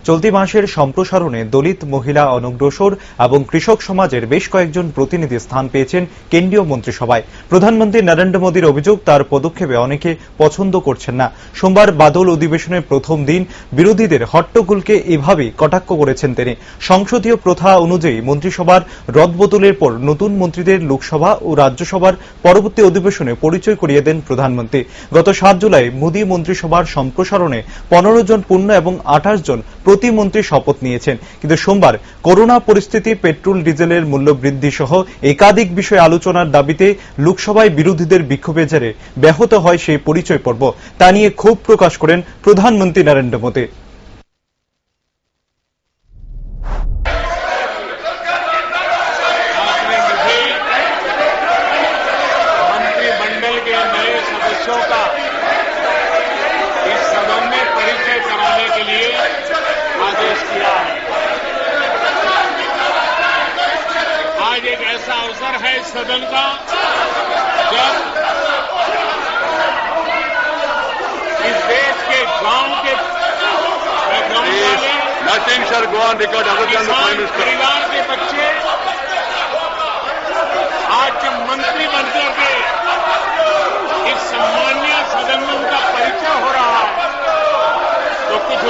চলতি মাসের সম্প্রসারণে দলিত, মহিলা, অনগ্রসর এবং কৃষক সমাজের বেশ কয়েকজন প্রতিনিধি স্থান পেয়েছেন কেন্দ্রীয় মন্ত্রিসভায়। প্রধানমন্ত্রী নরেন্দ্র মোদীর অভিযোগ, তার পদক্ষেপে অনেকে পছন্দ করছেন না। সোমবার বাদল অধিবেশনের প্রথম দিন বিরোধীদের হট্টগোলকে এভাবেই কটাক্ষ করেছেন তিনি। সংসদীয় প্রথা অনুযায়ী মন্ত্রিসভার রদবদলের পর নতুন মন্ত্রীদের লোকসভা ও রাজ্যসভার পরবর্তী অধিবেশনে পরিচয় করিয়ে দেন প্রধানমন্ত্রী। গত 7 জুলাই মোদী মন্ত্রিসভার সম্প্রসারণে 15 জন পূর্ণ এবং 28 জন প্রতিমন্ত্রী শপথ নিয়েছেন। কিন্তু সোমবার করোনা পরিস্থিতি, পেট্রোল ডিজেলের মূল্য বৃদ্ধি সহ একাধিক বিষয় আলোচনার দাবিতে লোকসভায় বিরোধীদের বিক্ষোভের জেরে ব্যাহত হয় সেই পরিচয় পর্ব। তা নিয়ে ক্ষোভ প্রকাশ করেন প্রধানমন্ত্রী নরেন্দ্র মোদী। मंत्रिमंडल के नए सदस्यों का इस सदन में परिचय कराने के लिए आदेश किया है। आज एक ऐसा अवसर है इस सदन का जब इस देश के गांव के परिवार के बच्चे आज जब मंत्री बनकर के इस सम्मानीय सदन में उनका परिचय हो रहा है, तो कुछ